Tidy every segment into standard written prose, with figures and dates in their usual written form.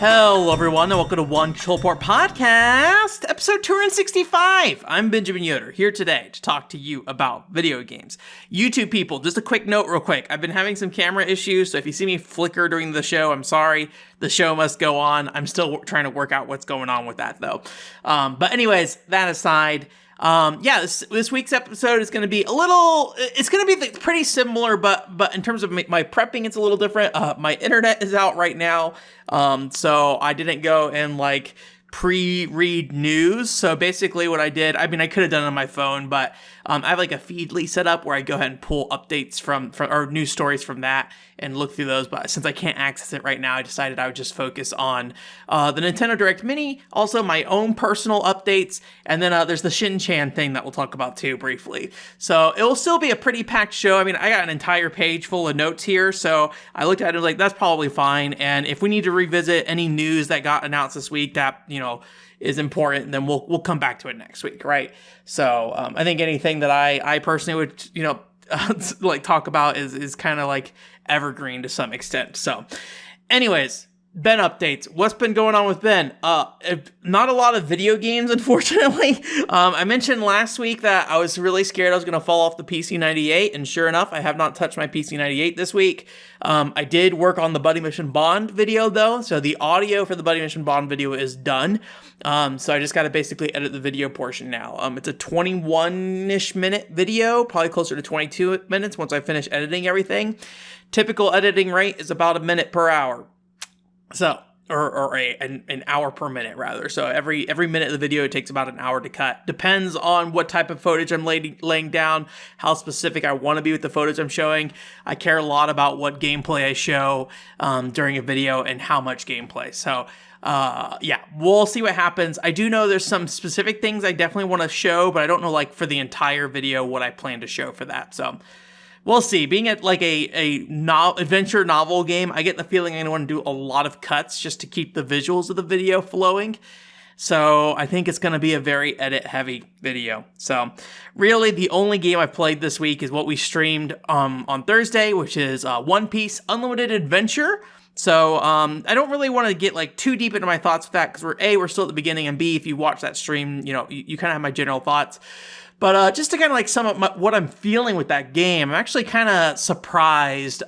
Hello, everyone, and welcome to One Control Port Podcast, episode 265. I'm Benjamin Yoder, here today to talk to you about video games. YouTube people, just a quick note real quick. I've been having some camera issues, so if you see me flicker during the show, I'm sorry. The show must go on. I'm still trying to work out what's going on with that, though. But anyways, that aside, this week's episode is going to be it's going to be pretty similar, but in terms of my prepping, it's a little different. My internet is out right now, so I didn't go and pre-read news. So basically what I did, I could have done it on my phone, but I have a Feedly set up where I go ahead and pull updates from or news stories from that and look through those. But since I can't access it right now, I decided I would just focus on the Nintendo Direct Mini, also my own personal updates, and then there's the Shinchan thing that we'll talk about too briefly. So it will still be a pretty packed show. I got an entire page full of notes here, so I looked at it and was like, that's probably fine. And if we need to revisit any news that got announced this week that, is important, then we'll come back to it next week, right? So I think anything that I personally would talk about is kind of evergreen to some extent. So anyways, Ben updates. What's been going on with Ben? Not a lot of video games, unfortunately. I mentioned last week that I was really scared I was going to fall off the PC98, and sure enough, I have not touched my PC98 this week. I did work on the Buddy Mission Bond video, though, so the audio for the Buddy Mission Bond video is done. So I just got to basically edit the video portion now. It's a 21-ish minute video, probably closer to 22 minutes once I finish editing everything. Typical editing rate is about a minute per hour. So, or an hour per minute, rather. So every minute of the video, it takes about an hour to cut. Depends on what type of footage I'm laying down, how specific I want to be with the footage I'm showing. I care a lot about what gameplay I show during a video and how much gameplay. So, we'll see what happens. I do know there's some specific things I definitely want to show, but I don't know, for the entire video, what I plan to show for that. So, we'll see. Being at adventure novel game, I get the feeling I want to do a lot of cuts just to keep the visuals of the video flowing. So I think it's going to be a very edit-heavy video. So really, the only game I've played this week is what we streamed on Thursday, which is One Piece Unlimited Adventure. So I don't really want to get too deep into my thoughts with that because we're still at the beginning, and B, if you watch that stream, you kind of have my general thoughts. But just to kind of sum up what I'm feeling with that game, I'm actually kind of surprised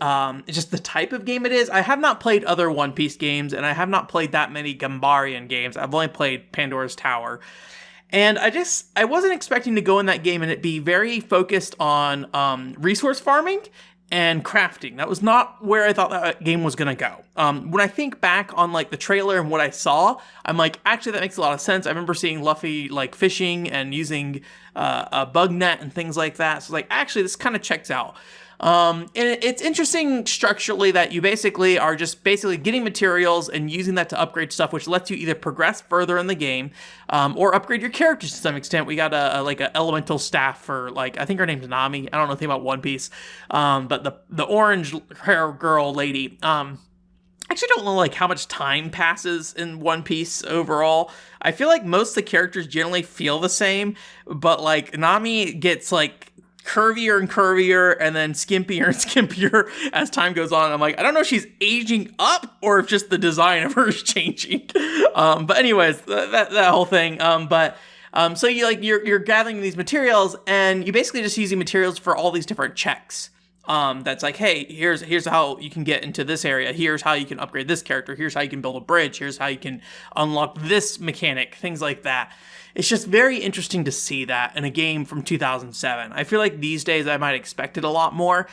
just the type of game it is. I have not played other One Piece games, and I have not played that many Gambarian games. I've only played Pandora's Tower. And I wasn't expecting to go in that game and it be very focused on resource farming and crafting. That was not where I thought that game was going to go. When I think back on the trailer and what I saw, I'm actually that makes a lot of sense. I remember seeing Luffy fishing and using a bug net and things like that. So actually this kind of checks out. And it's interesting structurally that you basically are just getting materials and using that to upgrade stuff, which lets you either progress further in the game, or upgrade your characters to some extent. We got a elemental staff for I think her name's Nami. I don't know anything about One Piece. But the orange hair girl lady, I actually don't know how much time passes in One Piece overall. I feel most of the characters generally feel the same, but Nami gets curvier and curvier and then skimpier and skimpier as time goes on. I'm I don't know if she's aging up or if just the design of her is changing. But anyways, that whole thing. So you're gathering these materials and you basically just using materials for all these different checks. That's hey, here's how you can get into this area. Here's how you can upgrade this character. Here's how you can build a bridge. Here's how you can unlock this mechanic, things like that. It's just very interesting to see that in a game from 2007. I feel these days I might expect it a lot more,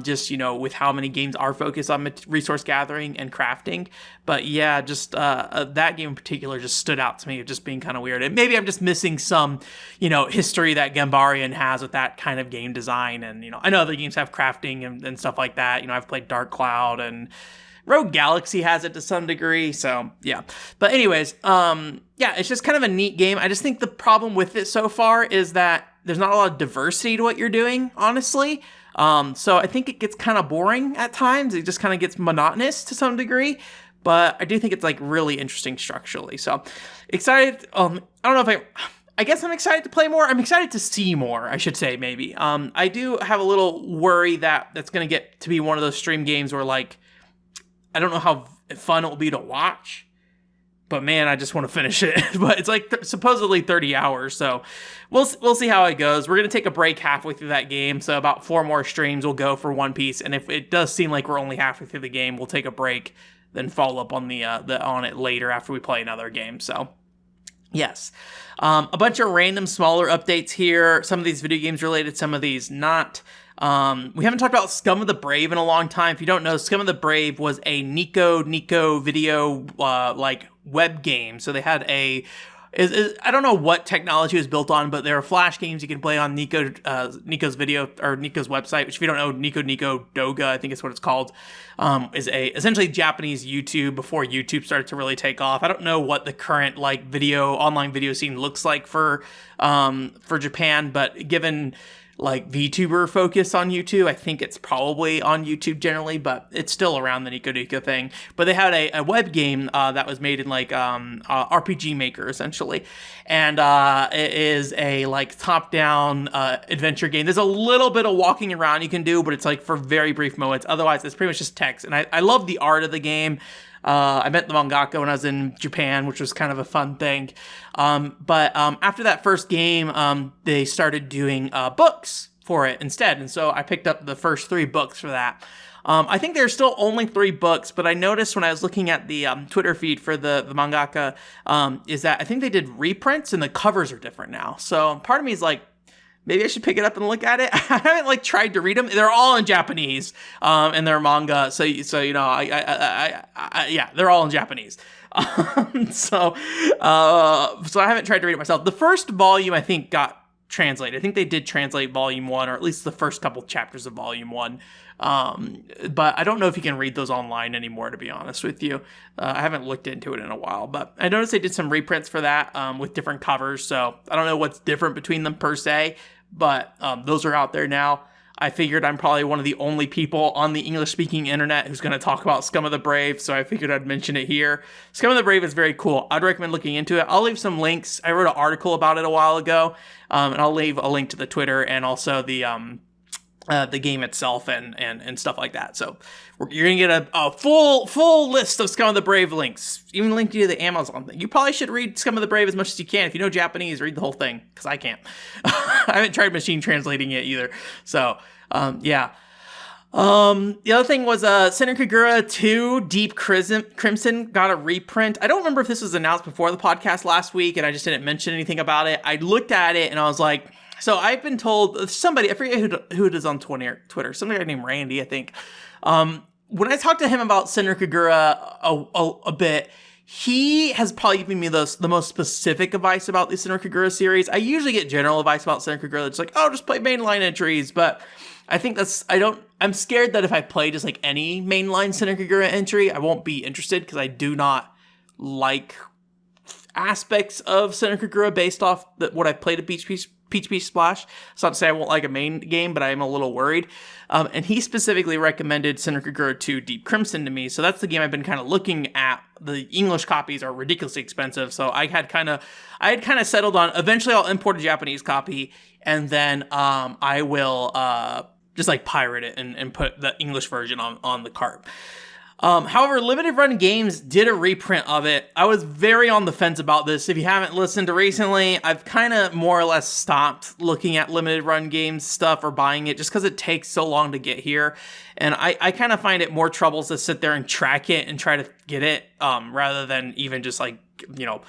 just, with how many games are focused on resource gathering and crafting. But yeah, just that game in particular just stood out to me, just being kind of weird. And maybe I'm just missing some, history that Gambarian has with that kind of game design. And, I know other games have crafting and stuff like that. I've played Dark Cloud and Rogue Galaxy has it to some degree, so yeah. But anyways, it's just kind of a neat game. I just think the problem with it so far is that there's not a lot of diversity to what you're doing, honestly. So I think it gets kind of boring at times. It just kind of gets monotonous to some degree. But I do think it's really interesting structurally. So excited. I don't know if I guess I'm excited to play more. I'm excited to see more, I should say, maybe. I do have a little worry that's going to get to be one of those stream games where I don't know how fun it will be to watch. but man, I just want to finish it. But it's like supposedly 30 hours, so we'll see how it goes. We're gonna take a break halfway through that game, so about 4 more streams will go for One Piece. And if it does seem like we're only halfway through the game, we'll take a break, then follow up on on it later after we play another game. So yes, a bunch of random smaller updates here. Some of these video games related, some of these not. We haven't talked about Scum of the Brave in a long time. If you don't know, Scum of the Brave was a Nico video like web game. So they had I don't know what technology was built on, but there are Flash games you can play on Nico's video, or Nico's website, which if you don't know, Nico Doga, I think is what it's called, is essentially Japanese YouTube before YouTube started to really take off. I don't know what the current like online video scene looks like for Japan, but given like VTuber focus on YouTube, I think it's probably on YouTube generally, but it's still around the Nico thing. But they had a web game that was made in like RPG Maker essentially, and it is a like top-down adventure game. There's a little bit of walking around you can do, but it's like for very brief moments. Otherwise, it's pretty much just text. And I love the art of the game. I met the mangaka when I was in Japan, which was kind of a fun thing. But after that first game, they started doing books for it instead. And so I picked up the first 3 books for that. I think there's still only 3 books, but I noticed when I was looking at the Twitter feed for the mangaka, is that I think they did reprints and the covers are different now. So part of me is like, maybe I should pick it up and look at it. I haven't like tried to read them. They're all in Japanese, and they're manga. So you know, yeah, they're all in Japanese. So I haven't tried to read it myself. The first volume I think got translated. I think they did translate volume 1, or at least the first couple chapters of volume 1. But I don't know if you can read those online anymore, to be honest with you. I haven't looked into it in a while, but I noticed they did some reprints for that, with different covers. So I don't know what's different between them per se, but those are out there now. I figured I'm probably one of the only people on the English-speaking internet who's going to talk about Scum of the Brave, so I figured I'd mention it here. Scum of the Brave is very cool. I'd recommend looking into it. I'll leave some links. I wrote an article about it a while ago, and I'll leave a link to the Twitter and also the game itself and stuff like that. So you're going to get a full list of Scum of the Brave links, even linked to the Amazon thing. You probably should read Scum of the Brave as much as you can. If you know Japanese, read the whole thing, because I can't. I haven't tried machine translating it either. So, yeah. The other thing was Senran Kagura 2 Deep Crimson got a reprint. I don't remember if this was announced before the podcast last week, and I just didn't mention anything about it. I looked at it, and I was like... So I've been told, somebody, I forget who it is on Twitter, somebody named Randy, I think. When I talked to him about Senran Kagura a bit, he has probably given me the most specific advice about the Senran Kagura series. I usually get general advice about Senran Kagura that's like, oh, just play mainline entries, but I think I'm scared that if I play just like any mainline Senran Kagura entry, I won't be interested, because I do not like aspects of Senran Kagura based off what I've played at Peach Peach Splash. It's not to say I won't like a main game, but I am a little worried. And he specifically recommended Senran Kagura 2 Deep Crimson to me, so that's the game I've been kind of looking at. The English copies are ridiculously expensive, so I had kind of settled on, eventually I'll import a Japanese copy, and then I will just like pirate it and put the English version on the cart. However, Limited Run Games did a reprint of it. I was very on the fence about this. If you haven't listened to recently, I've kind of more or less stopped looking at Limited Run Games stuff or buying it just because it takes so long to get here. And I kind of find it more trouble to sit there and track it and try to get it rather than even just like, you know,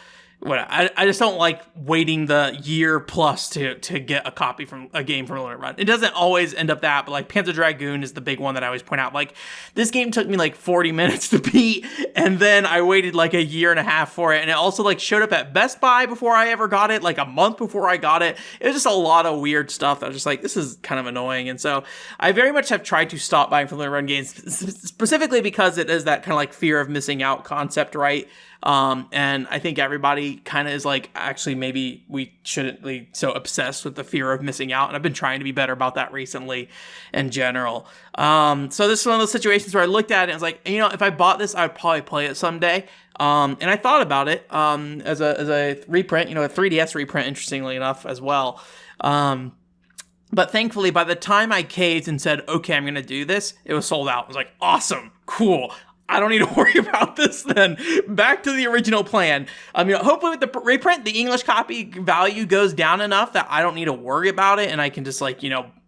I just don't like waiting the year plus to get a copy from a game from Limited Run. It doesn't always end up that, but like Panzer Dragoon is the big one that I always point out. Like, this game took me like 40 minutes to beat, and then I waited like a year and a half for it, and it also like showed up at Best Buy before I ever got it, like a month before I got it. It was just a lot of weird stuff that I was just like, this is kind of annoying. And so I very much have tried to stop buying from Limited Run games, specifically because it is that kind of like fear of missing out concept, right? And I think everybody kind of is like, actually, maybe we shouldn't be so obsessed with the fear of missing out. And I've been trying to be better about that recently in general. So this is one of those situations where I looked at it and was like, you know, if I bought this, I'd probably play it someday. And I thought about it, as a reprint, you know, a 3DS reprint, interestingly enough, as well. But thankfully, by the time I caved and said, okay, I'm going to do this, it was sold out. I was like, awesome, cool. I don't need to worry about this then. Back to the original plan. Hopefully with the reprint, the English copy value goes down enough that I don't need to worry about it, and I can just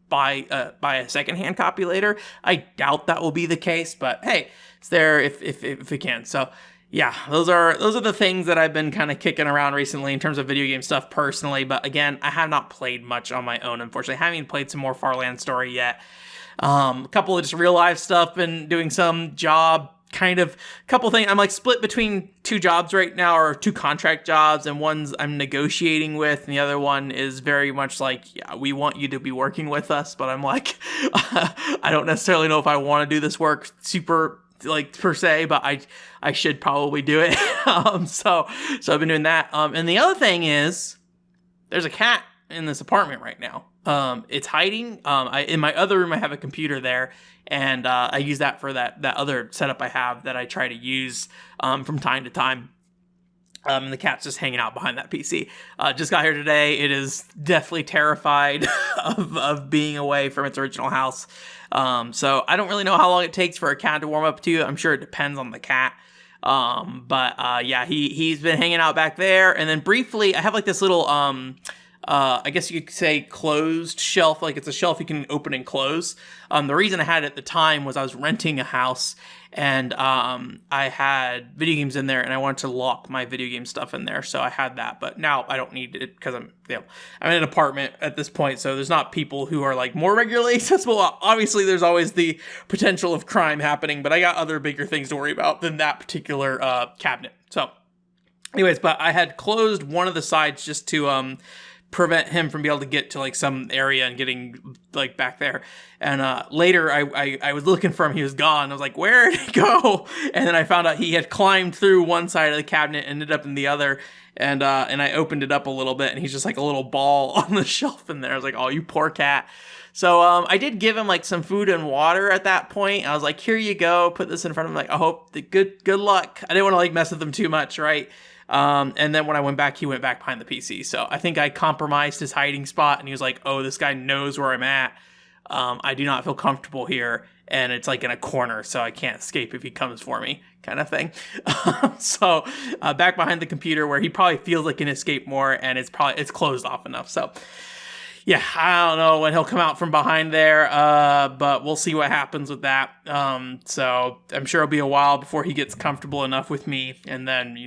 buy a secondhand copy later. I doubt that will be the case, but hey, it's there if we can. So yeah, those are the things that I've been kind of kicking around recently in terms of video game stuff personally. But again, I have not played much on my own, unfortunately. I haven't even played some more Farland Story yet. A couple of just real life stuff, been doing some job couple things. I'm split between 2 jobs right now, or 2 contract jobs, and one's I'm negotiating with, and the other one is very much yeah, we want you to be working with us, but I'm I don't necessarily know if I want to do this work super per se, but I should probably do it. So I've been doing that. And the other thing is there's a cat in this apartment right now. It's hiding. In my other room, I have a computer there, and I use that for that other setup I have that I try to use from time to time. And the cat's just hanging out behind that PC. Just got here today. It is definitely terrified of being away from its original house. So I don't really know how long it takes for a cat to warm up to. I'm sure it depends on the cat. But yeah, he's been hanging out back there. And then briefly, I have this little I guess you could say closed shelf, it's a shelf you can open and close. The reason I had it at the time was I was renting a house, and I had video games in there, and I wanted to lock my video game stuff in there, so I had that. But now I don't need it because I'm in an apartment at this point, so there's not people who are more regularly accessible. Obviously, there's always the potential of crime happening, but I got other bigger things to worry about than that particular cabinet. So, anyways, but I had closed one of the sides just to prevent him from being able to get to some area and getting back there. And later I was looking for him. He was gone. I was like, where did he go? And then I found out he had climbed through one side of the cabinet, ended up in the other. And I opened it up a little bit, and he's just a little ball on the shelf in there. I was like, oh, you poor cat. So I did give him some food and water at that point. I was like, here you go. Put this in front of him. I hope good luck. I didn't want to mess with him too much, right? And then when I went back, he went back behind the PC. So I think I compromised his hiding spot, and he was like, oh, this guy knows where I'm at. I do not feel comfortable here. And it's in a corner, so I can't escape if he comes for me, kind of thing. So back behind the computer where he probably feels like he can escape more, and it's closed off enough. So yeah, I don't know when he'll come out from behind there, but we'll see what happens with that. So I'm sure it'll be a while before he gets comfortable enough with me, and then,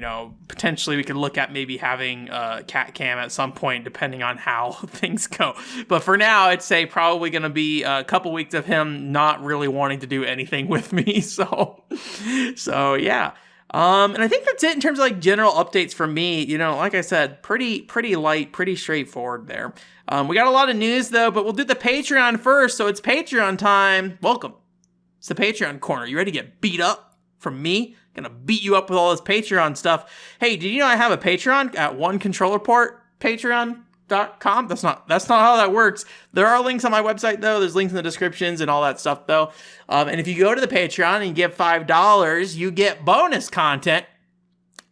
potentially we could look at maybe having a cat cam at some point, depending on how things go. But for now, I'd say probably going to be a couple weeks of him not really wanting to do anything with me. So yeah. And I think that's it in terms of general updates from me. Like I said, pretty light, pretty straightforward there. We got a lot of news though, but we'll do the Patreon first. So it's Patreon time. Welcome. It's the Patreon corner. You ready to get beat up from me? Gonna beat you up with all this Patreon stuff. Hey, did you know I have a Patreon at OneControllerPort? Patreon.com. That's not how that works. There are links on my website though. There's links in the descriptions and all that stuff though. And if you go to the Patreon and you give $5, you get bonus content.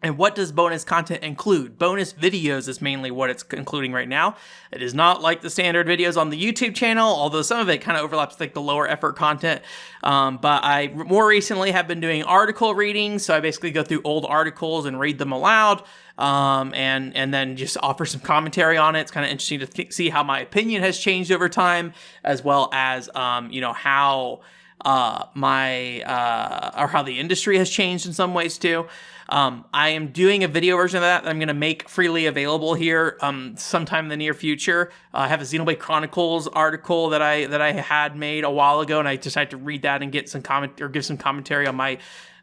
And what does bonus content include? Bonus videos is mainly what it's including right now. It is not like the standard videos on the YouTube channel, although some of it kind of overlaps with the lower effort content. But I more recently have been doing article readings. So I basically go through old articles and read them aloud. And then just offer some commentary on it. It's kind of interesting to see how my opinion has changed over time, as well as, how how the industry has changed in some ways too. I am doing a video version of that I'm going to make freely available here sometime in the near future. I have a Xenoblade Chronicles article that I had made a while ago, and I decided to read that and get some give some commentary on my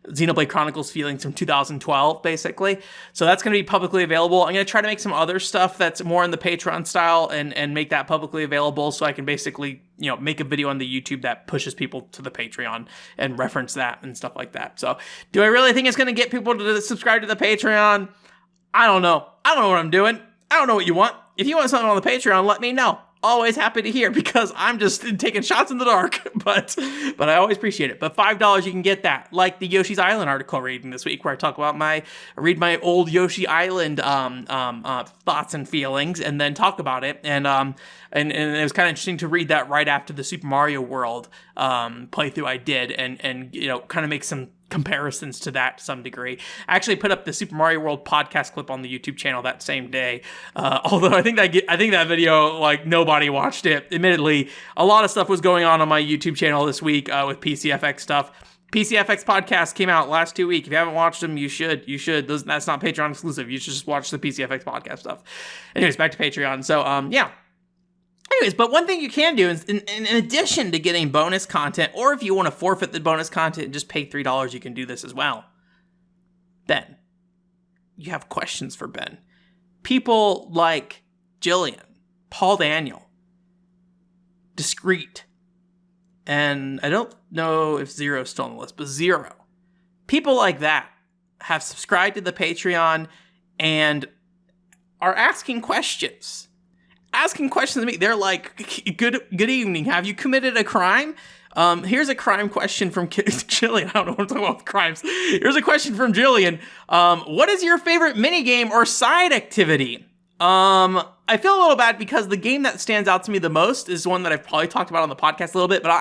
Xenoblade Chronicles feelings from 2012, basically. So that's going to be publicly available. I'm going to try to make some other stuff that's more in the Patreon style and make that publicly available, so I can basically, make a video on the YouTube that pushes people to the Patreon and reference that and stuff like that. So do I really think it's going to get people to subscribe to the Patreon? I don't know. I don't know what I'm doing. I don't know what you want. If you want something on the Patreon, let me know. Always happy to hear, because I'm just taking shots in the dark, but I always appreciate it. But $5, you can get that, like the Yoshi's Island article reading this week, where I talk about read my old Yoshi Island thoughts and feelings, and then talk about it. And it was kind of interesting to read that right after the Super Mario World playthrough I did, and kind of make some comparisons to that to some degree. I actually put up the Super Mario World podcast clip on the YouTube channel that same day. Although I think that video, like, nobody watched it. Admittedly, a lot of stuff was going on my YouTube channel this week with PCFX stuff. PCFX podcast came out last 2 weeks. If you haven't watched them, you should. That's not Patreon exclusive. You should just watch the PCFX podcast stuff. Anyways, back to Patreon. So, yeah. Anyways, but one thing you can do is, in addition to getting bonus content, or if you want to forfeit the bonus content and just pay $3, you can do this as well. Ben, you have questions for Ben. People like Jillian, Paul Daniel, Discreet, and I don't know if Zero's still on the list, but Zero. People like that have subscribed to the Patreon and are asking questions. Asking questions to me. They're like, good evening. Have you committed a crime? Here's a crime question from Jillian. I don't know what I'm talking about with crimes. Here's a question from Jillian. What is your favorite minigame or side activity? I feel a little bad because the game that stands out to me the most is one that I've probably talked about on the podcast a little bit, but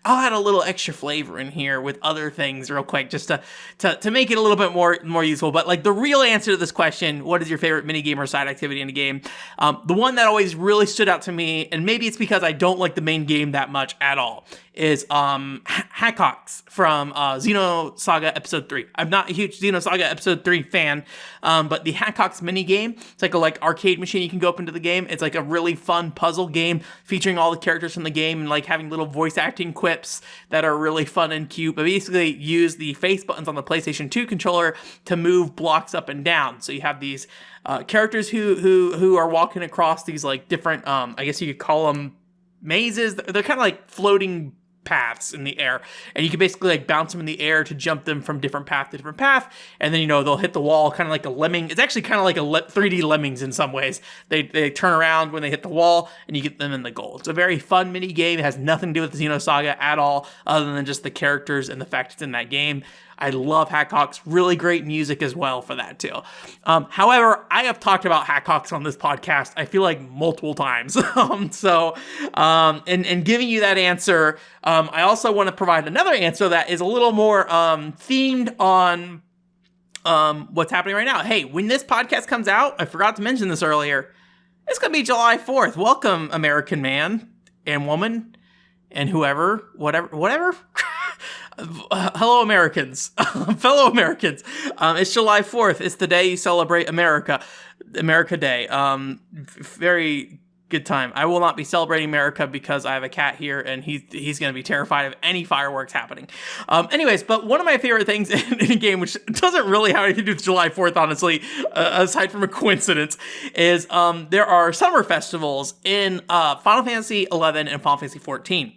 I'll add a little extra flavor in here with other things real quick just to make it a little bit more useful. But like the real answer to this question, what is your favorite minigame or side activity in a game? The one that always really stood out to me, and maybe it's because I don't like the main game that much at all, is Hackhawks from Xenosaga Episode 3. I'm not a huge Xenosaga Episode 3 fan, but the Hackhawks minigame, it's like a arcade machine you can go up into the game. It's like a really fun puzzle game featuring all the characters from the game and like having little voice acting quips that are really fun and cute, but basically use the face buttons on the PlayStation 2 controller to move blocks up and down. So you have these characters who are walking across these like different, I guess you could call them mazes. They're kind of like floating paths in the air, and you can basically like bounce them in the air to jump them from different path to different path, and then they'll hit the wall kind of like a lemming. It's actually kind of like a 3D lemmings in some ways. They turn around when they hit the wall, and you get them in the goal. It's a very fun mini game. It has nothing to do with the Xenosaga at all, other than just the characters and the fact it's in that game. I love Hackhawks. Really great music as well for that too. However, I have talked about Hackhawks on this podcast, I feel like multiple times. And giving you that answer, I also want to provide another answer that is a little more themed on what's happening right now. Hey, when this podcast comes out, I forgot to mention this earlier, it's going to be July 4th. Welcome, American man and woman and whoever, whatever. Hello, Americans, fellow Americans. It's July 4th. It's the day you celebrate America Day. Very good time. I will not be celebrating America because I have a cat here and he's going to be terrified of any fireworks happening. Anyways, but one of my favorite things in a game, which doesn't really have anything to do with July 4th, honestly, aside from a coincidence, is there are summer festivals in Final Fantasy 11 and Final Fantasy 14.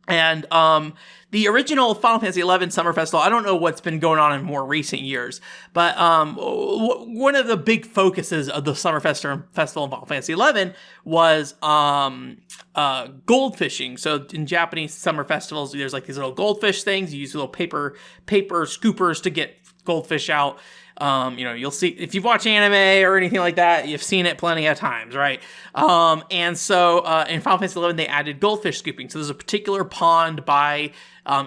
And the original Final Fantasy XI Summer Festival, I don't know what's been going on in more recent years, but one of the big focuses of the Summer Festival in Final Fantasy XI was goldfishing. So in Japanese summer festivals, there's like these little goldfish things. You use little paper scoopers to get goldfish out. You'll see, if you've watched anime or anything like that, you've seen it plenty of times, right? And so in Final Fantasy XI, they added goldfish scooping. So there's a particular pond by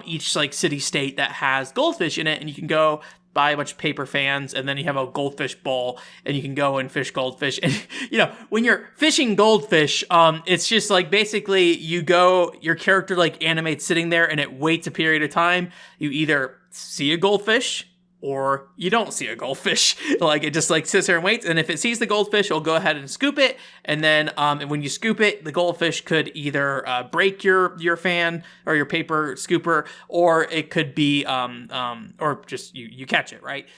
each like city state that has goldfish in it, and you can go buy a bunch of paper fans, and then you have a goldfish bowl, and you can go and fish goldfish. And when you're fishing goldfish, it's just like basically your character like animates sitting there, and it waits a period of time. You either see a goldfish or you don't see a goldfish. Like it just like sits there and waits, and if it sees the goldfish, it'll go ahead and scoop it, and then and when you scoop it, the goldfish could either break your fan or your paper scooper, or it could be or just you catch it, right?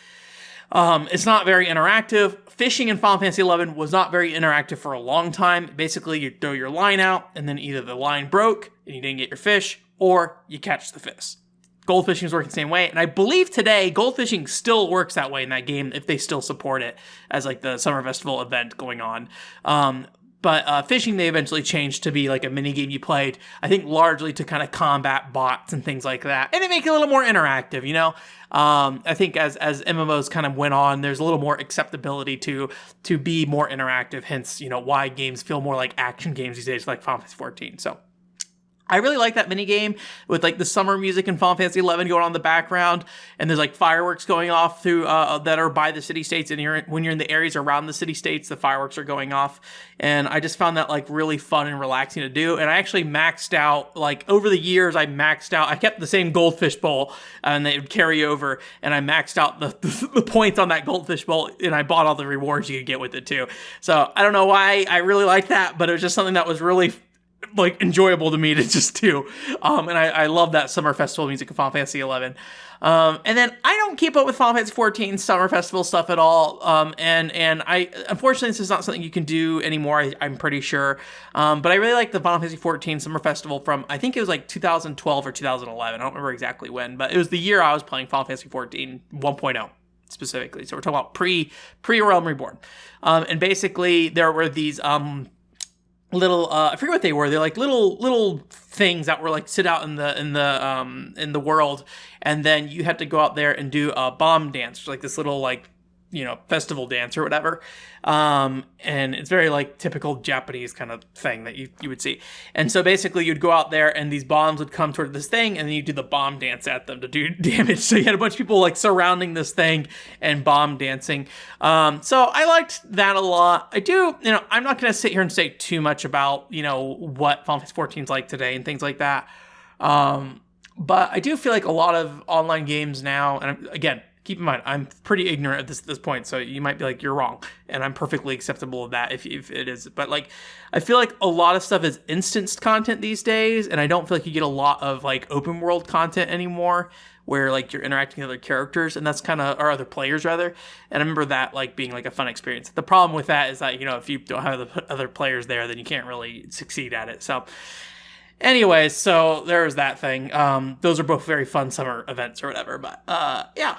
It's not very interactive. Fishing in Final Fantasy XI was not very interactive for a long time. Basically, you throw your line out, and then either the line broke and you didn't get your fish, or you catch the fish. Goldfishing is working the same way, and I believe today goldfishing still works that way in that game if they still support it as like the Summer Festival event going on. But fishing, they eventually changed to be like a mini game you played, I think largely to kind of combat bots and things like that, and they make it a little more interactive, I think as MMOs kind of went on, there's a little more acceptability to be more interactive, hence, why games feel more like action games these days, like Final Fantasy 14. So I really like that mini game with like the summer music in Final Fantasy 11 going on in the background, and there's like fireworks going off through that are by the city states, and when you're in the areas around the city states, the fireworks are going off, and I just found that like really fun and relaxing to do. And I actually maxed out, like over the years, I kept the same goldfish bowl, and they would carry over, and I maxed out the points on that goldfish bowl, and I bought all the rewards you could get with it too. So I don't know why I really like that, but it was just something that was really like enjoyable to me to just do. And I love that summer festival music of Final Fantasy 11. And then I don't keep up with Final Fantasy 14 summer festival stuff at all. And I, unfortunately, this is not something you can do anymore, I'm pretty sure. But I really like the Final Fantasy 14 summer festival from, I think it was like 2012 or 2011. I don't remember exactly when, but it was the year I was playing Final Fantasy 14 1.0. Specifically. So we're talking about pre-Realm Reborn. And basically there were these, little I forget what they were. They're like little things that were like sit out in the world, and then you had to go out there and do a bomb dance, like this little like, you know, festival dance or whatever. And it's very like typical Japanese kind of thing that you would see. And so basically you'd go out there and these bombs would come toward this thing, and then you do the bomb dance at them to do damage. So you had a bunch of people like surrounding this thing and bomb dancing. So I liked that a lot. I do, you know, I'm not going to sit here and say too much about, you know, what Final Fantasy 14 is like today and things like that. But I do feel like a lot of online games now, and again, keep in mind, I'm pretty ignorant at this point, so you might be like, you're wrong, and I'm perfectly acceptable of that if it is. But like, I feel like a lot of stuff is instanced content these days, and I don't feel like you get a lot of like open world content anymore, where like you're interacting with other characters, and that's kind of, or other players rather. And I remember that like being like a fun experience. The problem with that is that, you know, if you don't have the other players there, then you can't really succeed at it. So anyways, so there's that thing. Those are both very fun summer events or whatever, but yeah.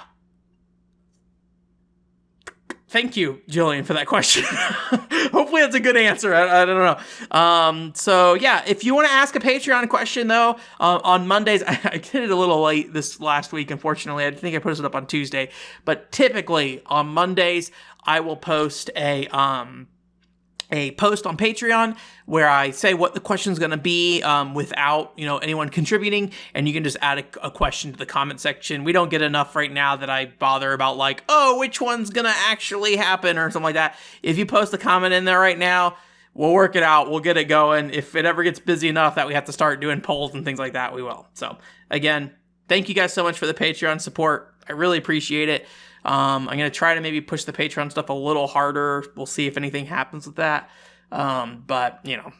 Thank you, Jillian, for that question. Hopefully that's a good answer. I don't know. So yeah, if you want to ask a Patreon question though, on Mondays, I did it a little late this last week, unfortunately. I think I posted it up on Tuesday, but typically on Mondays, I will post a post on Patreon where I say what the question's going to be without, you know, anyone contributing, and you can just add a question to the comment section. We don't get enough right now that I bother about like, oh, which one's going to actually happen or something like that. If you post a comment in there right now, we'll work it out. We'll get it going. If it ever gets busy enough that we have to start doing polls and things like that, we will. So again, thank you guys so much for the Patreon support. I really appreciate it. I'm going to try to maybe push the Patreon stuff a little harder. We'll see if anything happens with that. But you know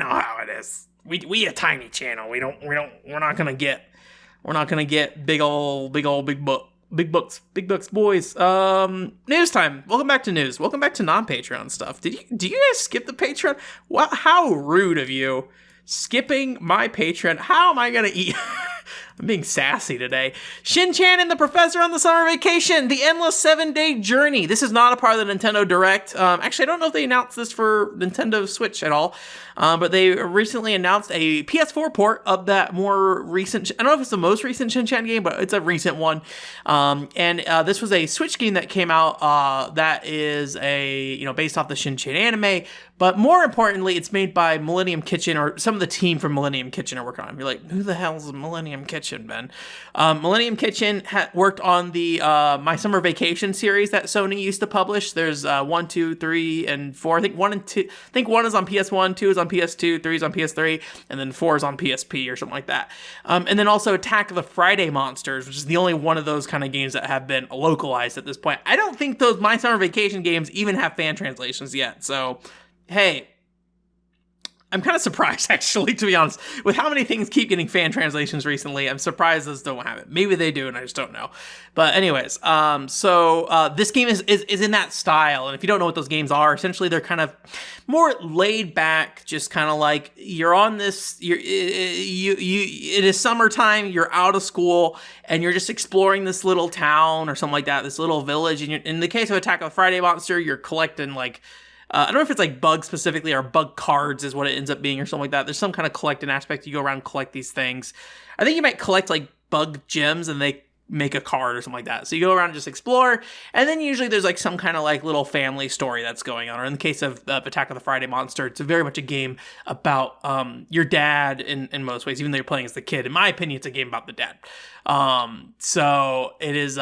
how it is. We a tiny channel. We're not going to get big bucks, boys. News time. Welcome back to news. Welcome back to non-Patreon stuff. Do you guys skip the Patreon? What? How rude of you. Skipping my Patreon. How am I going to eat? I'm being sassy today. Shinchan and the Professor on the Summer Vacation, the endless 7-day journey. This is not a part of the Nintendo Direct. Actually, I don't know if they announced this for Nintendo Switch at all, but they recently announced a PS4 port of that more recent, I don't know if it's the most recent Shinchan game, but it's a recent one. And this was a Switch game that came out that is based off the Shinchan anime, but more importantly, it's made by Millennium Kitchen, or some of the team from Millennium Kitchen are working on it. You're like, who the hell's Millennium Kitchen, Ben? Millennium Kitchen worked on the My Summer Vacation series that Sony used to publish. There's 1, 2, 3, and 4. I think 1 and 2. I think 1 is on PS1, 2 is on PS2, 3 is on PS3, and then 4 is on PSP or something like that. And then also Attack of the Friday Monsters, which is the only one of those kind of games that have been localized at this point. I don't think those My Summer Vacation games even have fan translations yet. So, hey, I'm kind of surprised, actually, to be honest, with how many things keep getting fan translations recently. I'm surprised those don't have it. Maybe they do, and I just don't know. But anyways, so this game is in that style. And if you don't know what those games are, essentially they're kind of more laid back, just kind of like you're on this. It is summertime. You're out of school, and you're just exploring this little town or something like that, this little village. And in the case of Attack of the Friday Monster, you're collecting like. I don't know if it's like bugs specifically or bug cards is what it ends up being or something like that. There's some kind of collecting aspect. You go around and collect these things. I think you might collect like bug gems, and they make a card or something like that. So you go around and just explore, and then usually there's like some kind of like little family story that's going on. Or in the case of Attack of the Friday Monster, it's very much a game about your dad in most ways, even though you're playing as the kid. In my opinion, it's a game about the dad. So it is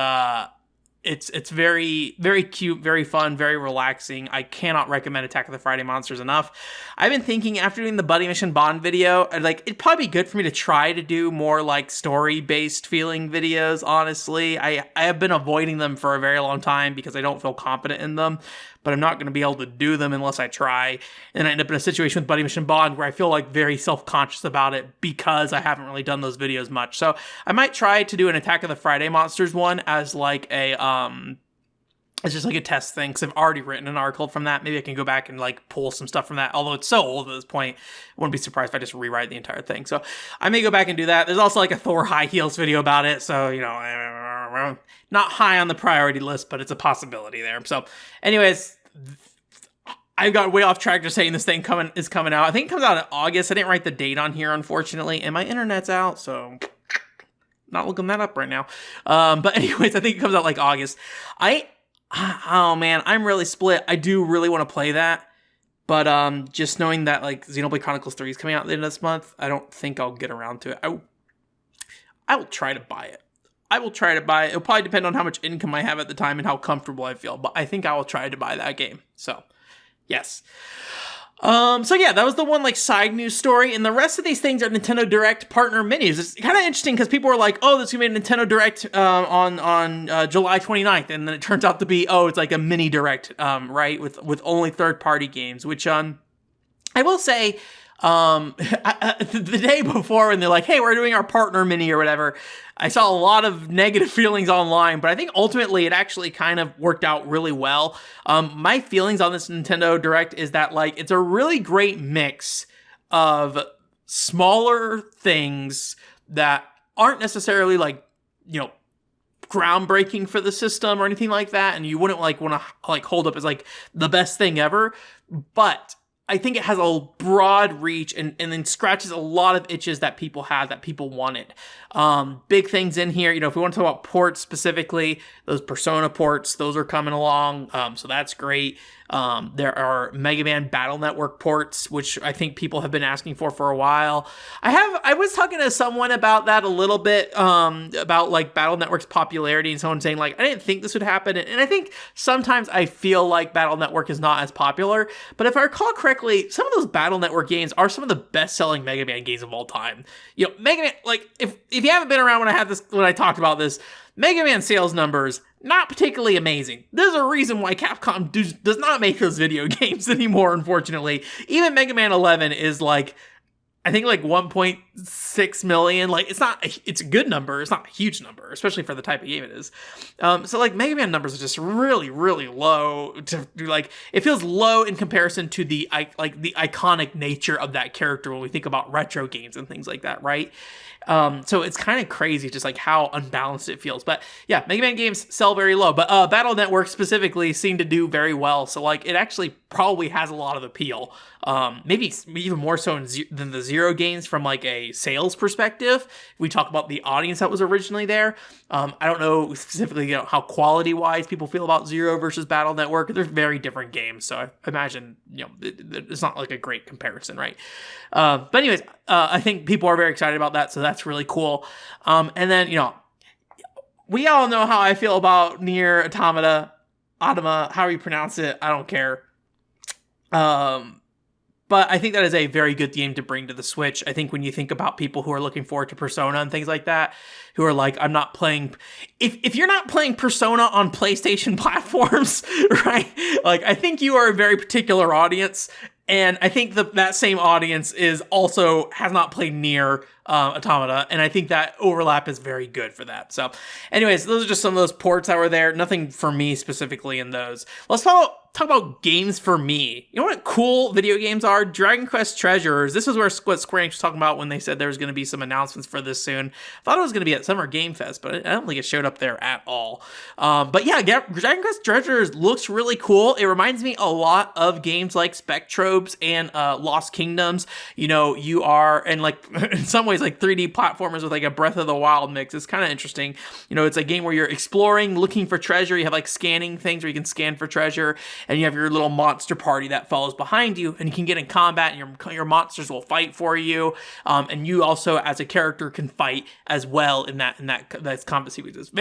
it's very, very cute, very fun, very relaxing. I cannot recommend Attack of the Friday Monsters enough. I've been thinking after doing the Buddy Mission Bond video, like it'd probably be good for me to try to do more like story-based feeling videos, honestly. I have been avoiding them for a very long time because I don't feel confident in them, but I'm not going to be able to do them unless I try. And I end up in a situation with Buddy Mission Bond where I feel like very self-conscious about it because I haven't really done those videos much. So I might try to do an Attack of the Friday Monsters one as like a, it's just like a test thing, because I've already written an article from that. Maybe I can go back and like pull some stuff from that. Although it's so old at this point, I wouldn't be surprised if I just rewrite the entire thing. So I may go back and do that. There's also like a Thor high heels video about it. So, you know, not high on the priority list, but it's a possibility there. So anyways, I got way off track just saying this thing is coming out. I think it comes out in August. I didn't write the date on here, unfortunately, and my internet's out, so not looking that up right now. But anyways, I think it comes out like August. Oh man, I'm really split. I do really want to play that, but just knowing that like Xenoblade Chronicles 3 is coming out at the end of this month, I don't think I'll get around to it. I will try to buy it. It'll probably depend on how much income I have at the time and how comfortable I feel, but I think I will try to buy that game. So, yes. So yeah, that was the one like side news story, and the rest of these things are Nintendo Direct partner menus. It's kind of interesting because people were like, "Oh, this is gonna be a Nintendo Direct on July 29th," and then it turns out to be, oh, it's like a mini Direct, right, with only third-party games, which I will say, the day before when they're like, hey, we're doing our partner mini or whatever, I saw a lot of negative feelings online, but I think ultimately it actually kind of worked out really well. My feelings on this Nintendo Direct is that like it's a really great mix of smaller things that aren't necessarily like, you know, groundbreaking for the system or anything like that, and you wouldn't like want to like hold up as like the best thing ever, but I think it has a broad reach and then scratches a lot of itches that people had, that people wanted. Big things in here, you know, if we want to talk about ports specifically, those Persona ports, those are coming along, so that's great. There are Mega Man Battle Network ports, which I think people have been asking for a while. I was talking to someone about that a little bit, about like Battle Network's popularity, and someone saying like, I didn't think this would happen. And I think sometimes I feel like Battle Network is not as popular, but if I recall correctly, some of those Battle Network games are some of the best selling Mega Man games of all time. You know, Mega Man, like if you haven't been around when I talked about this, Mega Man sales numbers, not particularly amazing. There's a reason why Capcom does not make those video games anymore, unfortunately. Even Mega Man 11 is like, I think like 1.6 million. Like it's a good number. It's not a huge number, especially for the type of game it is. So like Mega Man numbers are just really, really low. Like it feels low in comparison to the iconic nature of that character when we think about retro games and things like that, right? So it's kind of crazy just like how unbalanced it feels. But yeah, Mega Man games sell very low, but Battle Network specifically seem to do very well. So like it actually probably has a lot of appeal. Maybe even more so than the Zero games from like a sales perspective. We talk about the audience that was originally there. I don't know specifically, you know, how quality wise people feel about Zero versus Battle Network. They're very different games. So I imagine, you know, it's not like a great comparison, right? But anyways, I think people are very excited about that. So that's really cool. And then, you know, we all know how I feel about NieR Automata, however you pronounce it. I don't care. But I think that is a very good game to bring to the Switch. I think when you think about people who are looking forward to Persona and things like that, who are like, I'm not playing... If you're not playing Persona on PlayStation platforms, right? Like, I think you are a very particular audience. And I think that same audience has not played NieR Automata, and I think that overlap is very good for that. So anyways, those are just some of those ports that were there. Nothing for me specifically in those. Let's follow about games for me. You know what cool video games are? Dragon Quest Treasures. This is what Square Enix was talking about when they said there was going to be some announcements for this soon. I thought it was going to be at Summer Game Fest, but I don't think it showed up there at all. But yeah, Dragon Quest Treasures looks really cool. It reminds me a lot of games like Spectrobes and Lost Kingdoms. You know, you are, and like in some ways like 3D platformers with like a Breath of the Wild mix. It's kind of interesting. You know, it's a game where you're exploring, looking for treasure. You have like scanning things where you can scan for treasure, and you have your little monster party that follows behind you, and you can get in combat, and your monsters will fight for you, and you also as a character can fight as well in that combat sequence.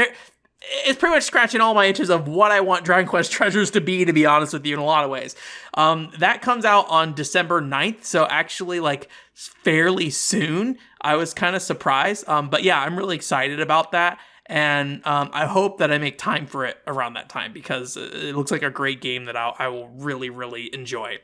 It's pretty much scratching all my itches of what I want Dragon Quest Treasures to be honest with you, in a lot of ways. That comes out on December 9th, so actually like fairly soon. I was kind of surprised, but yeah, I'm really excited about that. And I hope that I make time for it around that time, because it looks like a great game that I will really, really enjoy.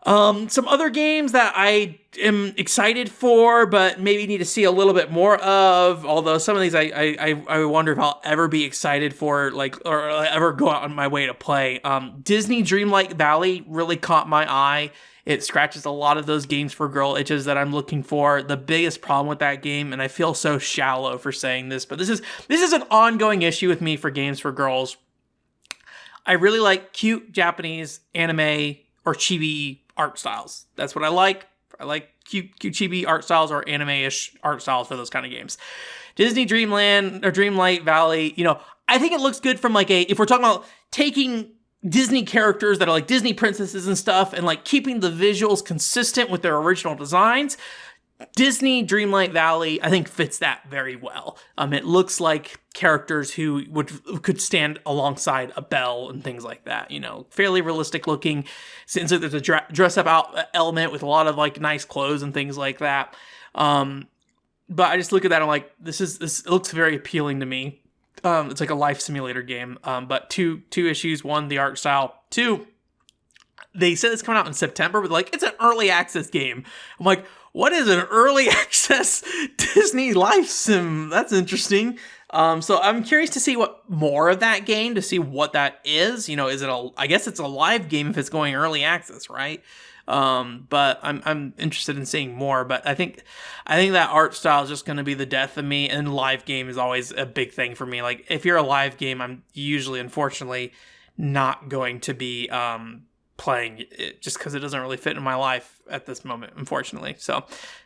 Some other games that I am excited for, but maybe need to see a little bit more of, although some of these I wonder if I'll ever be excited for, like, or ever go out on my way to play. Disney Dreamlight Valley really caught my eye. It scratches a lot of those games for girl itches that I'm looking for. The biggest problem with that game, and I feel so shallow for saying this, but this is an ongoing issue with me for games for girls. I really like cute Japanese anime or chibi art styles. That's what I like. I like cute chibi art styles or anime-ish art styles for those kind of games. Disney Dreamland or Dreamlight Valley, you know, I think it looks good from like if we're talking about taking Disney characters that are like Disney princesses and stuff, and like keeping the visuals consistent with their original designs. Disney Dreamlight Valley, I think, fits that very well. It looks like characters who could stand alongside a Belle and things like that. You know, fairly realistic looking. Seems like there's a dress up element with a lot of like nice clothes and things like that. But I just look at that and I'm like, this looks very appealing to me. It's like a life simulator game. But two issues. One, the art style. Two, they said it's coming out in September, but like, it's an early access game. I'm like, what is an early access Disney life sim? That's interesting. So I'm curious to see what more of that game, to see what that is. You know, I guess it's a live game if it's going early access, right? But I'm interested in seeing more, but I think that art style is just going to be the death of me, and live game is always a big thing for me. Like, if you're a live game, I'm usually, unfortunately, not going to be, playing it just because it doesn't really fit in my life at this moment, unfortunately. So,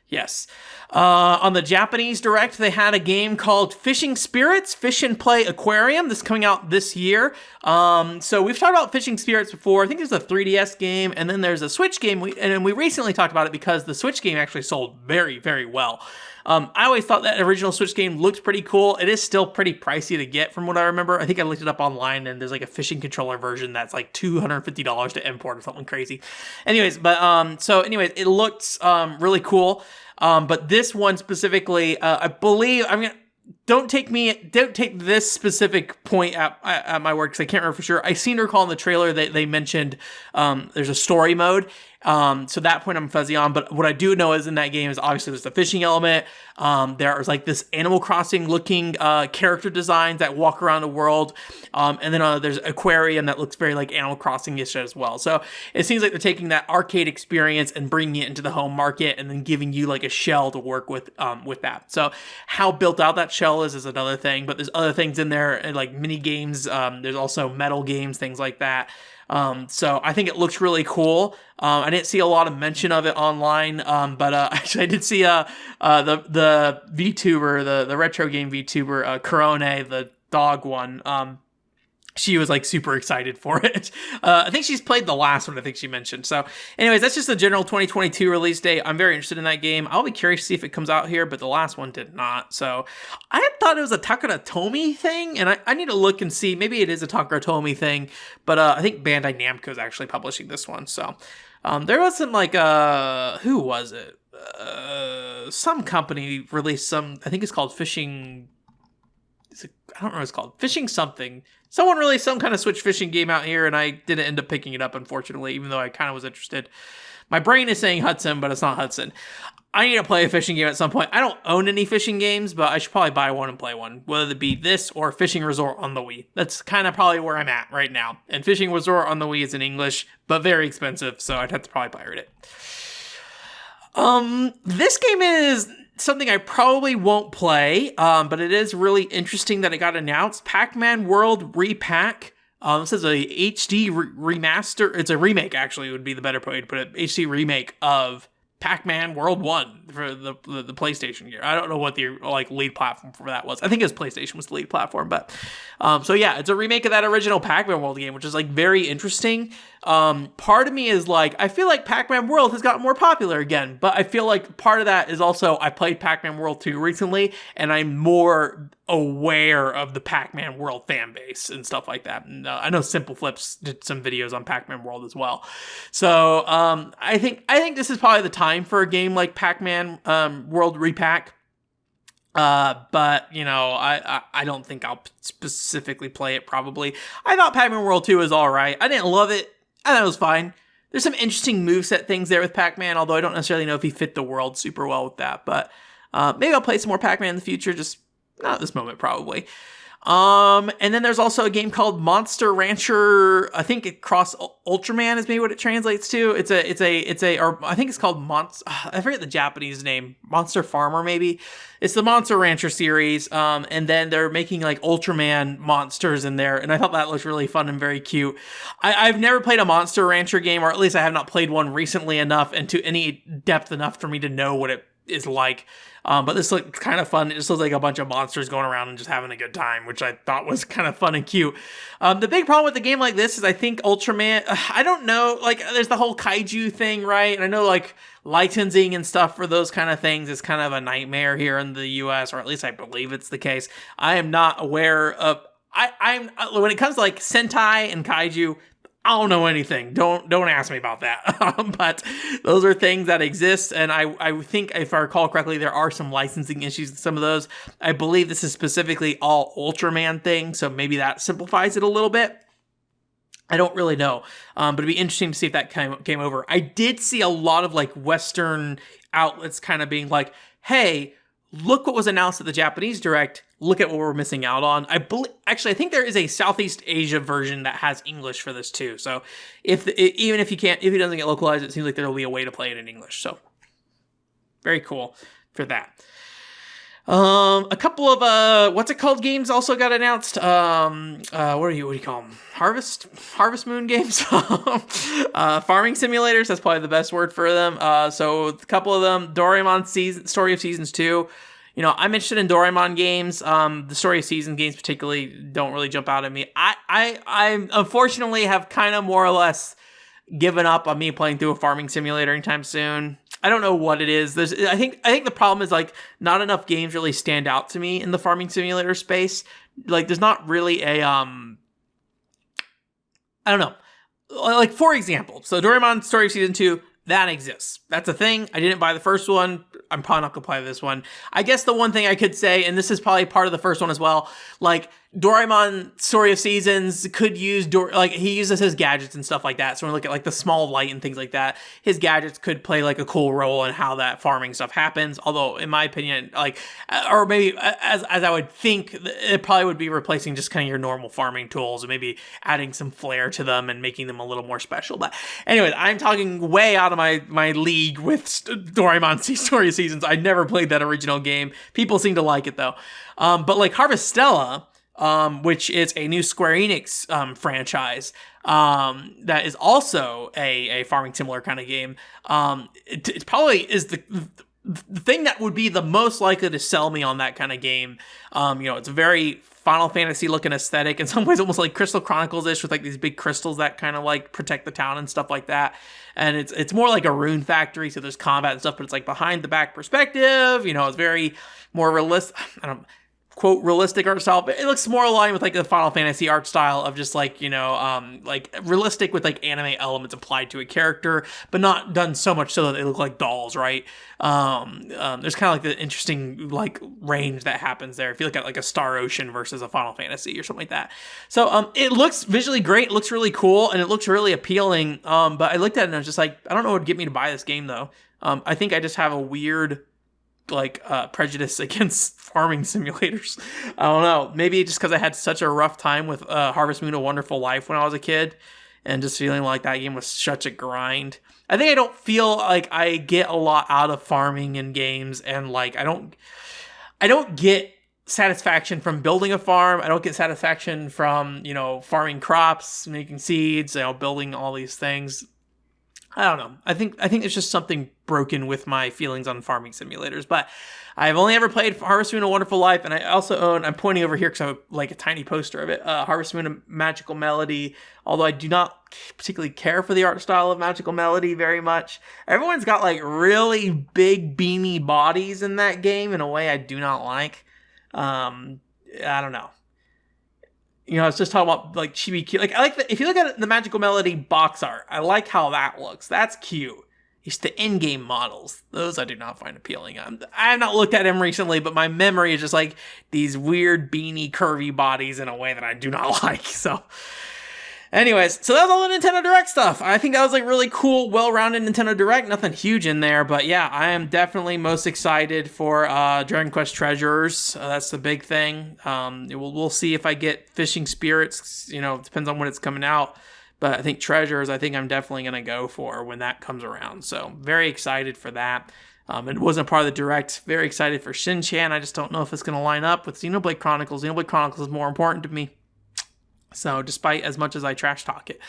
yes. On the Japanese Direct, they had a game called Fishing Spirits, Fish and Play Aquarium. This is coming out this year. So we've talked about Fishing Spirits before. I think there's a 3DS game, and then there's a Switch game. And we recently talked about it because the Switch game actually sold very, very well. I always thought that original Switch game looked pretty cool. It is still pretty pricey to get from what I remember. I think I looked it up online, and there's like a fishing controller version that's like $250 to import or something crazy. Anyways, it looks really cool. But this one specifically, I believe, don't take this specific point at my word, because I can't remember for sure. I seem to recall in the trailer that they mentioned there's a story mode. So that point I'm fuzzy on, but what I do know is in that game is obviously there's the fishing element. There's like this Animal Crossing looking character designs that walk around the world. And then there's Aquarium that looks very like Animal Crossing-ish as well. So it seems like they're taking that arcade experience and bringing it into the home market, and then giving you like a shell to work with that. So how built out that shell is another thing, but there's other things in there, like mini games. There's also metal games, things like that. So I think it looks really cool. I didn't see a lot of mention of it online, but actually I did see the VTuber, the retro game VTuber, Corone, the dog one. She was like super excited for it. I think she's played the last one, I think she mentioned. So anyways, that's just the general 2022 release date. I'm very interested in that game. I'll be curious to see if it comes out here, but the last one did not. So I had thought it was a Takara Tomy thing, and I need to look and see. Maybe it is a Takara Tomy thing, but I think Bandai Namco is actually publishing this one. So there was some like, who was it? Some company released some, I think it's called Fishing... I don't know what it's called. Fishing something. Someone released some kind of Switch fishing game out here, and I didn't end up picking it up, unfortunately, even though I kind of was interested. My brain is saying Hudson, but it's not Hudson. I need to play a fishing game at some point. I don't own any fishing games, but I should probably buy one and play one, whether it be this or Fishing Resort on the Wii. That's kind of probably where I'm at right now. And Fishing Resort on the Wii is in English, but very expensive, so I'd have to probably pirate it. This game is something I probably won't play, but it is really interesting that it got announced. Pac Man World RePac. This is a HD remaster. It's a remake, actually, would be the better way to put it. HD remake of Pac Man World 1 for the PlayStation gear. I don't know what the lead platform for that was. I think it was PlayStation was the lead platform, but so yeah, it's a remake of that original Pac Man World game, which is very interesting. Part of me is I feel like Pac Man World has gotten more popular again, but I feel like part of that is also I played Pac Man World 2 recently, and I'm more aware of the Pac Man World fan base and stuff like that. And I know Simple Flips did some videos on Pac Man World as well. So I think this is probably the time for a game like Pac Man World RePac. But I don't think I'll specifically play it. Probably. I thought Pac Man World 2 was all right. I didn't love it. I thought it was fine. There's some interesting moveset things there with Pac-Man, although I don't necessarily know if he fit the world super well with that. But maybe I'll play some more Pac-Man in the future. Just not at this moment, probably. And then there's also a game called Monster Rancher. I think Cross Ultraman is maybe what it translates to. Or I think it's called I forget the Japanese name. Monster Farmer, maybe. It's the Monster Rancher series. And then they're making Ultraman monsters in there. And I thought that looked really fun and very cute. I've never played a Monster Rancher game, or at least I have not played one recently enough and to any depth enough for me to know what it is like. But this looked kind of fun. It just looks like a bunch of monsters going around and just having a good time, which I thought was kind of fun and cute. The big problem with a game like this is I think Ultraman, I don't know, there's the whole Kaiju thing, right? And I know licensing and stuff for those kind of things is kind of a nightmare here in the US, or at least I believe it's the case. I am not aware of, I'm when it comes to Sentai and Kaiju, I don't know anything. Don't ask me about that. But those are things that exist, and I think, if I recall correctly, there are some licensing issues with some of those. I believe this is specifically all Ultraman thing, so maybe that simplifies it a little bit. I don't really know, but it'd be interesting to see if that came over. I did see a lot of Western outlets kind of being hey, look what was announced at the Japanese Direct. Look at what we're missing out on. I think there is a Southeast Asia version that has English for this too. So if it doesn't get localized, it seems like there will be a way to play it in English. So very cool for that. A couple of what's it called games also got announced. What do you call them? Harvest Moon games. Farming simulators. That's probably the best word for them. So a couple of them. Doraemon Story of Seasons 2. I'm interested in Doraemon games. The Story of Seasons games particularly don't really jump out at me. I unfortunately have kind of more or less given up on me playing through a farming simulator anytime soon. I don't know what it is. I think the problem is not enough games really stand out to me in the farming simulator space. There's not really a I don't know. For example, so Doraemon Story of Season 2, that exists. That's a thing. I didn't buy the first one. I'm probably not going to play this one. I guess the one thing I could say, and this is probably part of the first one as well, Doraemon Story of Seasons could use, he uses his gadgets and stuff like that. So when we look at the small light and things like that, his gadgets could play a cool role in how that farming stuff happens. Although in my opinion, or maybe as I would think, it probably would be replacing just kind of your normal farming tools and maybe adding some flair to them and making them a little more special. But anyways, I'm talking way out of my league with Doraemon Story of Seasons. I never played that original game. People seem to like it though. But Harvestella, which is a new Square Enix franchise that is also a farming similar kind of game. It probably is the thing that would be the most likely to sell me on that kind of game. It's a very Final Fantasy looking aesthetic, in some ways almost like Crystal Chronicles-ish, with these big crystals that kind of protect the town and stuff like that. And it's more like a rune factory, so there's combat and stuff, but it's behind the back perspective. It's very more realistic. quote realistic art style, but it looks more aligned with like the Final Fantasy art style of just like, you know, like realistic with like anime elements applied to a character, but not done so much so that they look like dolls, right? There's kind of like the interesting like range that happens there if you look at like a Star Ocean versus a Final Fantasy or something like that. So it looks visually great, it looks really cool, and it looks really appealing. But I looked at it and I was just like, I don't know what would get me to buy this game though. I think I just have a weird like prejudice against farming simulators. I don't know. Maybe just because I had such a rough time with Harvest Moon: A Wonderful Life when I was a kid, and just feeling like that game was such a grind. I think I don't feel like I get a lot out of farming in games, and like I don't get satisfaction from building a farm. I don't get satisfaction from, you know, farming crops, making seeds, you know, building all these things. I don't know. I think it's just something broken with my feelings on farming simulators. But I've only ever played Harvest Moon: A Wonderful Life, and I also own, I'm pointing over here because I have like a tiny poster of it, Harvest Moon: A Magical Melody, although I do not particularly care for the art style of Magical Melody very much. Everyone's got like really big beanie bodies in that game in a way I do not like. I don't know. You know, I was just talking about like chibi cute. Like I like if you look at the Magical Melody box art, I like how that looks. That's cute. It's the in-game models. Those I do not find appealing. I have not looked at them recently, but my memory is just like these weird beanie curvy bodies in a way that I do not like. So anyways, so that was all the Nintendo Direct stuff. I think that was like really cool, well-rounded Nintendo Direct. Nothing huge in there, but yeah, I am definitely most excited for Dragon Quest Treasures. That's the big thing. We'll see if I get Fishing Spirits. You know, it depends on when it's coming out. But I think Treasures, I think I'm definitely going to go for when that comes around. So very excited for that. It wasn't part of the Direct. Very excited for Shinchan. I just don't know if it's going to line up with Xenoblade Chronicles. Xenoblade Chronicles is more important to me. So despite as much as I trash talk it,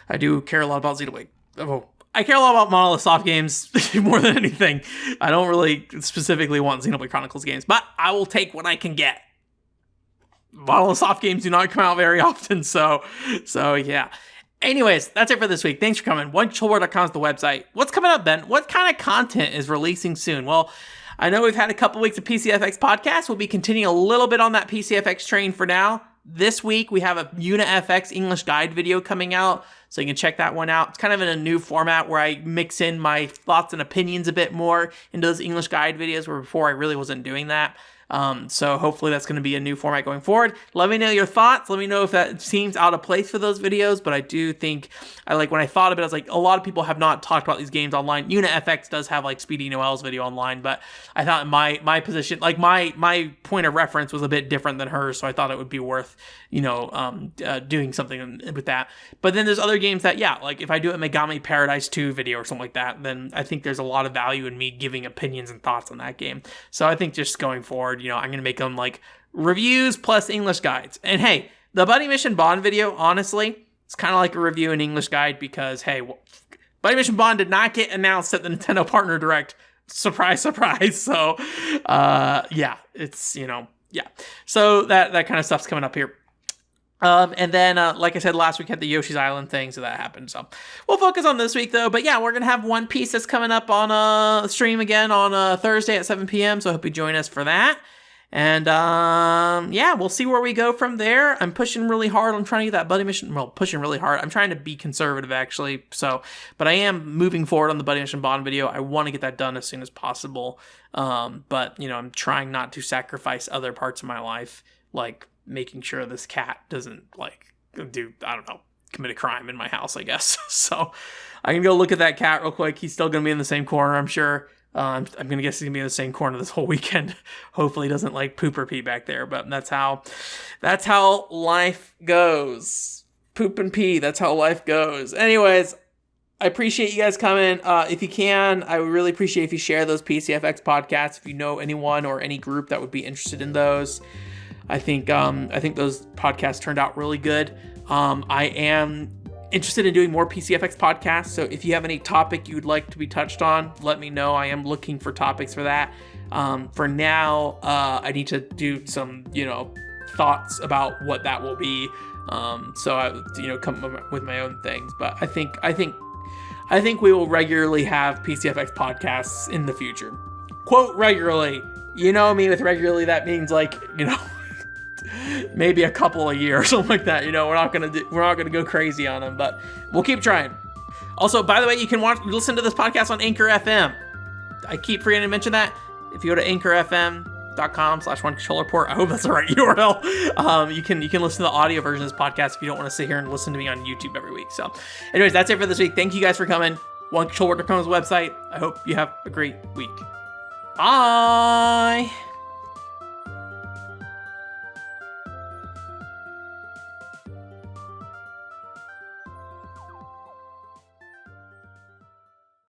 I do care a lot about Xenoblade. Oh, I care a lot about Monolith Soft games more than anything. I don't really specifically want Xenoblade Chronicles games, but I will take what I can get. Monolith Soft games do not come out very often, so yeah. Anyways, that's it for this week. Thanks for coming. OneChillWorld.com is the website. What's coming up, Ben? What kind of content is releasing soon? Well, I know we've had a couple weeks of PCFX podcast. We'll be continuing a little bit on that PCFX train for now. This week, we have a UniFX English guide video coming out, so you can check that one out. It's kind of in a new format where I mix in my thoughts and opinions a bit more into those English guide videos, where before I really wasn't doing that. So hopefully that's going to be a new format going forward. Let me know your thoughts. Let me know if that seems out of place for those videos, but I do think, when I thought of it, I was like, a lot of people have not talked about these games online. UniFX does have like Speedy Noel's video online, but I thought my position, like my point of reference was a bit different than hers, so I thought it would be worth, doing something with that. But then there's other games that, like if I do a Megami Paradise 2 video or something like that, then I think there's a lot of value in me giving opinions and thoughts on that game. So I think just going forward, I'm going to make them like reviews plus English guides. And hey, the Buddy Mission Bond video, honestly, it's kind of like a review and English guide because, hey, Buddy Mission Bond did not get announced at the Nintendo Partner Direct. Surprise, surprise. So, it's, So that kind of stuff's coming up here. And then, like I said, last week had the Yoshi's Island thing, so that happened. So we'll focus on this week, though. But yeah, we're going to have One Piece that's coming up on a stream again on Thursday at 7 p.m. So I hope you join us for that. And we'll see where we go from there. I'm pushing really hard. I'm trying to get that Buddy Mission. Well, pushing really hard. I'm trying to be conservative, actually. But I am moving forward on the Buddy Mission Bond video. I want to get that done as soon as possible. But I'm trying not to sacrifice other parts of my life, like making sure this cat doesn't commit a crime in my house, I guess. So I can go look at that cat real quick. He's still going to be in the same corner, I'm sure. I'm going to guess he's going to be in the same corner this whole weekend. Hopefully he doesn't like poop or pee back there, but that's how life goes. Poop and pee. That's how life goes. Anyways, I appreciate you guys coming. If you can, I would really appreciate if you share those PCFX podcasts. If you know anyone or any group that would be interested in those, I think those podcasts turned out really good. I am interested in doing more PCFX podcasts, so if you have any topic you'd like to be touched on, let me know. I am looking for topics for that. For now, I need to do some, thoughts about what that will be. So I, come up with my own things. But I think we will regularly have PCFX podcasts in the future. Quote regularly. You know me with regularly, that means like, maybe a couple a year or something like that. We're not gonna go crazy on them, but we'll keep trying. Also, by the way, you can listen to this podcast on Anchor FM. I keep forgetting to mention that. If you go to anchorfm.com/onecontrollerport, I hope that's the right URL. You can listen to the audio version of this podcast if you don't want to sit here and listen to me on YouTube every week. So anyways, that's it for this week. Thank you guys for coming. OneControllerPort.com's website. I hope you have a great week. Bye.